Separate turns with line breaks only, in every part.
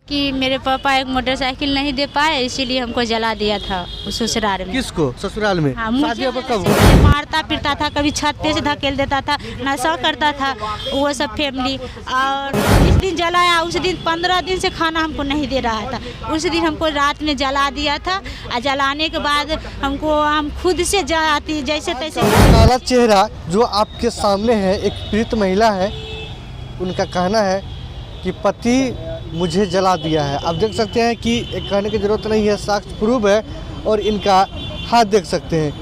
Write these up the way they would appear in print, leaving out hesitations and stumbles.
कि मेरे पापा एक मोटरसाइकिल नहीं दे पाए, इसीलिए हमको जला दिया था ससुराल में।
किसको? ससुराल में?
हाँ,
शादी आपका कब
मुझे
हुआ?
मारता पीटता था, कभी छत पे से धकेल देता था, नशा करता था वो सब फैमिली। और इस दिन जलाया, उस दिन 15 दिन से खाना हमको नहीं दे रहा था। उस दिन हमको रात में जला दिया था और जलाने के बाद हम खुद से जाती जैसे तैसे।
काला चेहरा जो आपके सामने है, एक पीड़ित महिला है। उनका कहना है कि पति मुझे जला दिया है। आप देख सकते हैं कि एक कहने की ज़रूरत नहीं है, साक्ष्य प्रूफ है। और इनका हाथ देख सकते हैं,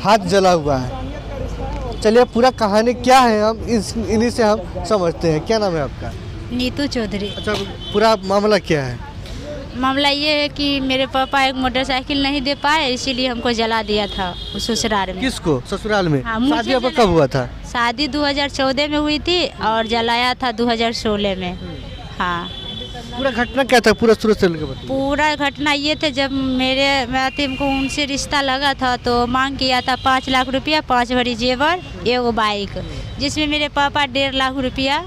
हाथ जला हुआ है। चलिए पूरा कहानी क्या है हम इन्हीं से हम समझते हैं। क्या नाम है आपका?
नीतू चौधरी।
अच्छा, पूरा मामला क्या है?
मामला ये है कि मेरे पापा एक मोटरसाइकिल नहीं दे पाए, इसीलिए हमको जला दिया था ससुराल में।
किसको? ससुराल में?
हाँ, मुझे
शादी आपका
जलाया।
कब हुआ था?
शादी 2014 में हुई थी और जलाया था 2016 में। हाँ,
पूरा घटना क्या था? पूरा शुरू से लेकर बताइए।
पूरा घटना ये थे, जब हमको उनसे रिश्ता लगा था तो मांग किया था 5 लाख रुपया, 5 भरी जेवर, एक बाइक, जिसमें मेरे पापा 1.5 लाख रुपया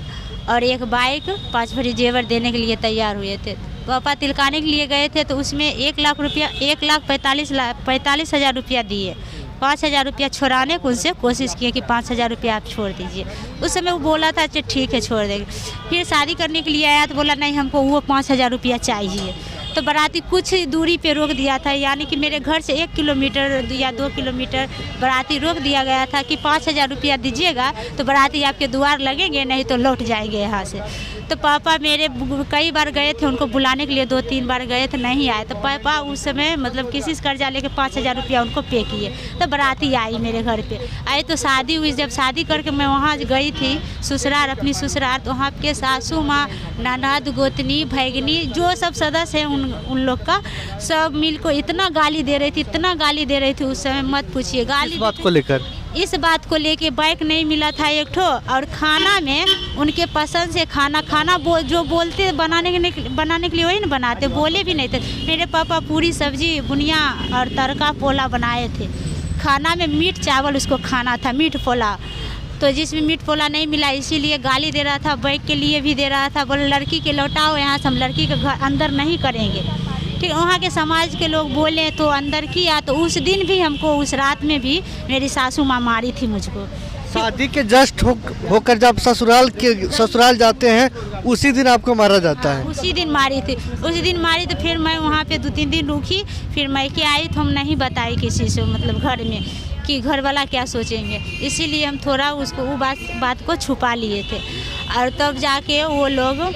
और एक बाइक, 5 भरी जेवर देने के लिए तैयार हुए थे। पापा तिलकाने के लिए गए थे तो उसमें 1 लाख रुपया, 1,45,000 रुपया दिए। 5,000 रुपया छोड़ाने को उनसे कोशिश किए कि 5,000 रुपया आप छोड़ दीजिए। उस समय वो बोला था अच्छा ठीक है छोड़ देंगे। फिर शादी करने के लिए आया तो बोला नहीं हमको वो 5,000 रुपया चाहिए। तो बाराती कुछ दूरी पे रोक दिया था, यानी कि मेरे घर से 1 किलोमीटर या 2 किलोमीटर बाराती रोक दिया गया था कि 5,000 रुपया दीजिएगा तो बाराती आपके द्वार लगेंगे, नहीं तो लौट जाएंगे यहाँ से। तो पापा मेरे कई बार गए थे उनको बुलाने के लिए, 2-3 बार गए थे, नहीं आए। तो पापा उस समय मतलब किसी से कर्जा लेके 5,000 रुपया उनको पे किए। तो बाराती आई मेरे घर पे, आई तो शादी हुई। जब शादी करके मैं वहाँ गई थी ससुराल, अपनी ससुराल, तो वहाँ के सासू माँ, ननद, गोतनी, भैगनी, जो सब सदस्य हैं उन लोग का सब मिल को इतना गाली दे रही थी, इतना गाली दे रही थी उस समय मत पूछिए। गाली
इस बात को लेकर?
इस बात को लेके बाइक नहीं मिला था एक ठो, और खाना में उनके पसंद से खाना जो बोलते बनाने के लिए वही ना बनाते, बोले भी नहीं थे। मेरे पापा पूरी सब्जी, बुनिया और तड़का पोला बनाए थे। खाना में मीट चावल उसको खाना था, मीट पोला। तो जिसमें मीट पोला नहीं मिला इसीलिए गाली दे रहा था, बाइक के लिए भी दे रहा था। बोले लड़की के लौटाओ यहाँ से, हम लड़की के घर अंदर नहीं करेंगे। ठीक, वहाँ के समाज के लोग बोले तो अंदर किया। तो उस दिन भी हमको, उस रात में भी मेरी सासू माँ मारी थी मुझको।
शादी के जस्ट होकर जब ससुराल जाते हैं उसी दिन आपको मारा जाता है?
उसी दिन मारी थी, उसी दिन मारी। तो फिर मैं वहाँ पे 2-3 दिन रुकी, फिर मैके आई तो हम नहीं बताई किसी से, मतलब घर में, कि घर वाला क्या सोचेंगे। इसीलिए हम थोड़ा उसको वो बात को छुपा लिए थे। और तब जाके वो लोग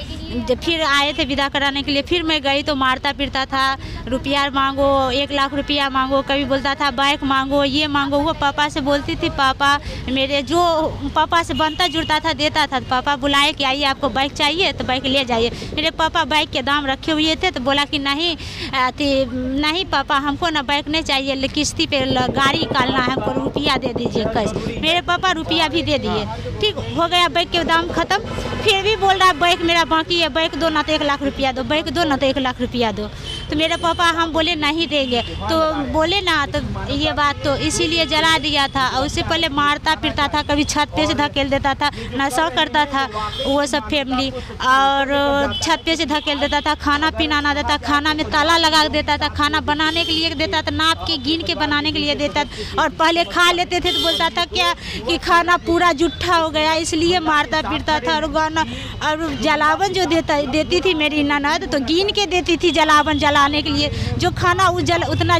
जब फिर आए थे विदा कराने के लिए, फिर मैं गई तो मारता पीटता था, रुपया मांगो, 1 लाख रुपया मांगो, कभी बोलता था बाइक मांगो, ये मांगो। वो पापा से बोलती थी, पापा मेरे जो पापा से बनता जुड़ता था देता था। तो पापा बुलाए कि आइए आपको बाइक चाहिए तो बाइक ले जाइए। मेरे पापा बाइक के दाम रखे हुए थे तो बोला कि नहीं पापा हमको ना बाइक नहीं चाहिए, किस्ती पे गाड़ी निकालना है, हमको रुपया दे दीजिए कैश। मेरे पापा रुपया भी दे दिए। ठीक हो गया, बाइक के दाम खत्म। फिर भी बोल रहा बाइक मेरा बाकी है, बाइक दो ना तो 1 लाख रुपया दो, बाइक दो ना तो 1 लाख रुपया दो। तो मेरे पापा हम बोले नहीं देंगे, तो बोले ना तो ये बात, तो इसीलिए जला दिया था। और उससे पहले मारता पीटता था, कभी छत पे से धकेल देता था, नशा करता था वो सब फैमिली, और छत पे से धकेल देता था, खाना पीना ना देता, खाना में ताला लगा देता था, खाना बनाने के लिए देता था, नाप के गिन के बनाने के लिए देता था। और पहले खा लेते थे तो बोलता था क्या कि खाना पूरा जुट्ठा हो गया, इसलिए मारता पीटता था। और गाना और जलावन जो देती थी मेरी ननद, तो गिन के देती थी जलावन जलाने के लिए। जो खाना उतना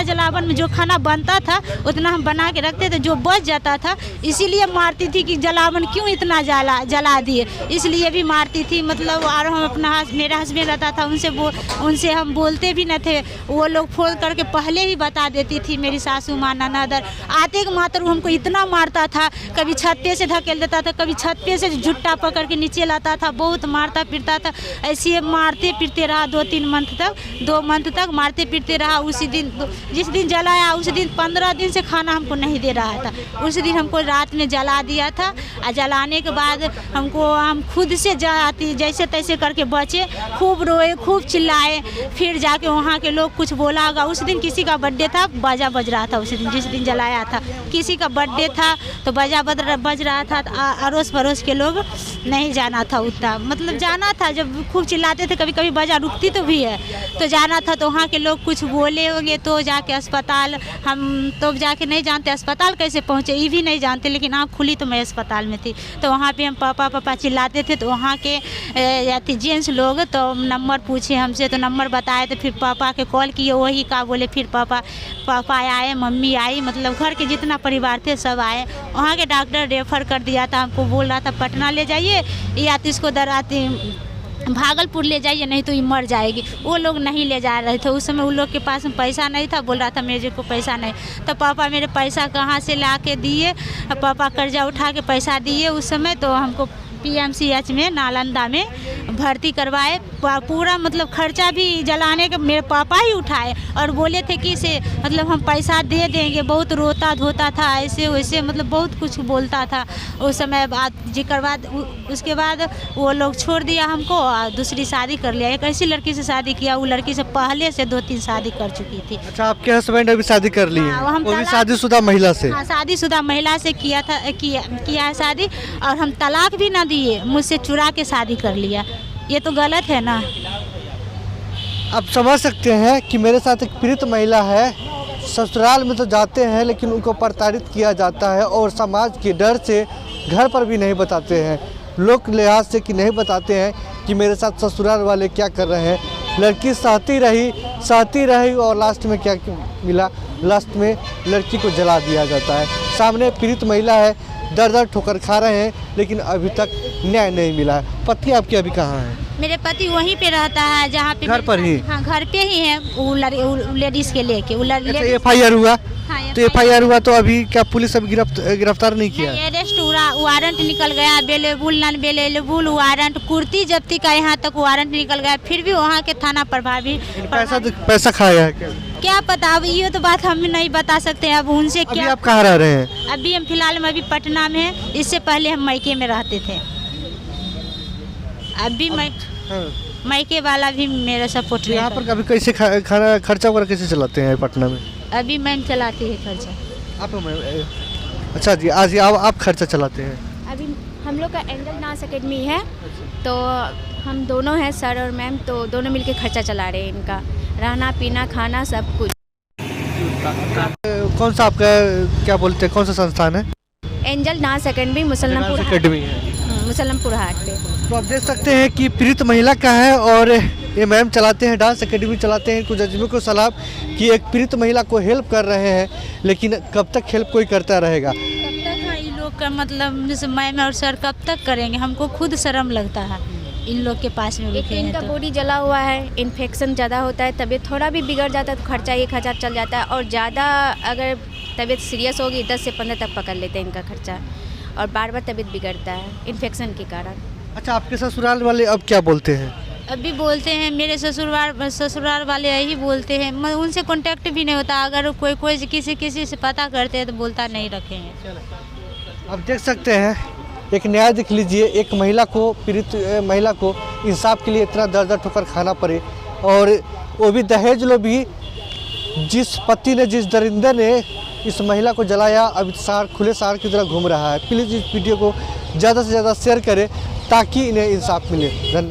जलावन में जो खाना बनता था उतना हम बना के रखते थे, जो बच जाता था इसीलिए मारती थी कि जलावन क्यों इतना जला दिए, इसलिए भी मारती थी। मतलब और हम अपना मेरा हस्बैंड रहता था, उनसे हम बोलते भी न थे, वो लोग फोन करके पहले ही बता देती थी मेरी सासू माँ ननद। आते के मात्र हमको इतना मारता था, कभी छत पे से धकेल देता था, कभी छत पे से जुट्टा पकड़ के नीचे लाता था, बहुत मारता पीटता था। ऐसे मारते पीटते रहा 2-3 मंथ तक। 2 मंथ तक मारते पीटते रहा। उसी दिन जिस दिन जलाया उस दिन 15 दिन से खाना हमको नहीं दे रहा था। उस दिन हमको रात में जला दिया था और जलाने के बाद हम खुद से जाती जैसे तैसे करके बचे, खूब रोए, खूब चिल्लाए। फिर जाके वहाँ के लोग कुछ बोला होगा। उस दिन किसी का बर्थडे था, बाजा बज रहा था। उस दिन जिस दिन जलाया था किसी का बर्थडे था तो बाजा बज रहा था। अड़ोस पड़ोस के लोग नहीं जाना था उतना, मतलब जाना था। जब खूब चिल्लाते थे कभी कभी बाजा रुकती तो भी है तो जाना था। तो वहाँ के लोग कुछ बोले होंगे तो जाके अस्पताल, हम तो जाके नहीं जानते अस्पताल कैसे पहुँचे, ये भी नहीं जानते। लेकिन आँख खुली तो मैं अस्पताल में थी। तो वहाँ पे हम पापा पापा चिल्लाते थे तो वहाँ के जेंट्स लोग तो नंबर पूछे हमसे, तो नंबर बताए। तो फिर पापा के कॉल किए, वही का बोले। फिर पापा आए, मम्मी आई, मतलब घर के जितना परिवार थे सब आए। वहाँ के डॉक्टर रेफ़र कर दिया था, हमको बोल रहा था पटना ले जाइए या तो इसको भागलपुर ले जाइए, नहीं तो ये मर जाएगी। वो लोग नहीं ले जा रहे थे। उस समय उन लोग के पास में पैसा नहीं था, बोल रहा था मेरे को पैसा नहीं। तो पापा मेरे पैसा कहाँ से ला के दिए, पापा कर्जा उठा के पैसा दिए उस समय। तो हमको PMCH में नालंदा में भर्ती करवाए। पूरा मतलब खर्चा भी जलाने के मेरे पापा ही उठाए और बोले थे कि इसे मतलब हम पैसा दे देंगे। बहुत रोता धोता था, ऐसे वैसे मतलब बहुत कुछ बोलता था उस समय। उसके बाद वो लोग छोड़ दिया हमको और दूसरी शादी कर लिया। एक ऐसी लड़की से शादी किया, वो लड़की से पहले से 2-3 शादी कर चुकी थी।
अच्छा, आपके हस्बैंड अभी शादी कर ली है?
हम
वो भी शादीशुदा महिला से?
हाँ, शादीशुदा महिला से किया है शादी। और हम तलाक भी ना दिए, मुझसे चुरा के शादी कर लिया। ये तो गलत है ना।
आप समझ सकते हैं कि मेरे साथ एक पीड़ित महिला है। ससुराल में तो जाते हैं लेकिन उनको प्रताड़ित किया जाता है और समाज के डर से घर पर भी नहीं बताते हैं, लोग लिहाज से कि नहीं बताते हैं कि मेरे साथ ससुराल वाले क्या कर रहे हैं। लड़की सहती रही और लास्ट में क्या मिला, लास्ट में लड़की को जला दिया जाता है। सामने पीड़ित महिला है, दर ठोकर खा रहे हैं लेकिन अभी तक न्याय नहीं मिला है। पति आपके अभी कहाँ है?
मेरे पति वहीं पे रहता है जहाँ पे
घर पर ही?
हाँ, घर पे ही है। वो लेडीज के लेके
FIR हुआ?
हाँ,
तो FIR हुआ तो अभी क्या पुलिस अभी गिरफ्तार नहीं किया?
अरेस्ट वारंट निकल गया, available non available warrant, kurti जब्ती का यहाँ तक वारंट निकल गया। फिर भी वहाँ के थाना प्रभावी
पैसा खाया है
क्या पता। अब ये तो बात हम नहीं बता सकते हैं अब उनसे क्या।
अभी आप कहाँ रह रहे हैं?
अभी हम फिलहाल में अभी पटना में हैं। इससे पहले हम मायके में रहते थे। अभी मायके वाला भी मेरा सपोर्ट
यहाँ पर कभी कैसे खाना खर्चा वगैरह कैसे चलाते हैं पटना में?
अभी मैम चलाती है खर्चा।
आप? अच्छा जी, आज आप खर्चा चलाते हैं?
अभी हम लोग का एंजल डांस अकेडमी है तो हम दोनों हैं, सर और मैम, तो दोनों मिलके खर्चा चला रहे हैं। इनका रहना पीना खाना सब कुछ।
कौन सा आपका क्या बोलते हैं, कौन सा संस्थान है?
एंजल डांस अकेडमी मुसलमपुर
अकेडमी है,
मुसलमपुर हाट पे।
तो आप देख सकते हैं कि पीड़ित महिला का है और ये मैम चलाते हैं, डांस अकेडमी चलाते हैं। कुछ अजमी को सलाम कि एक पीड़ित महिला को हेल्प कर रहे हैं, लेकिन कब तक हेल्प कोई करता रहेगा?
कब तक है इन लोग का मतलब जैसे मैम और सर कब तक करेंगे? हमको खुद शर्म लगता है इन लोग के पास में
एक
रुके
इनका
हैं तो।
बॉडी जला हुआ है, इन्फेक्शन ज़्यादा होता है, तबीयत थोड़ा भी बिगड़ जाता है तो खर्चा 1000 चल जाता है। और ज़्यादा अगर तबीयत सीरियस होगी 10 से 15 तक पकड़ लेते हैं इनका खर्चा। और बार बार तबीयत बिगड़ता है इन्फेक्शन के कारण।
अच्छा, आपके ससुराल वाले अब क्या बोलते हैं?
अभी बोलते हैं मेरे ससुराल वाले यही बोलते हैं, उनसे कांटेक्ट भी नहीं होता। अगर कोई किसी से पता करते हैं तो बोलता नहीं रखेंगे।
आप देख सकते हैं, एक न्याय देख लीजिए, एक महिला को, पीड़ित महिला को इंसाफ के लिए इतना दर ठोकर खाना पड़े, और वो भी दहेज लो भी। जिस पति ने, जिस दरिंदे ने इस महिला को जलाया, अब खुले शहर की तरह घूम रहा है। प्लीज़ इस वीडियो को ज़्यादा से ज़्यादा शेयर करें ताकि इन्हें इंसाफ मिले। धन्यवाद।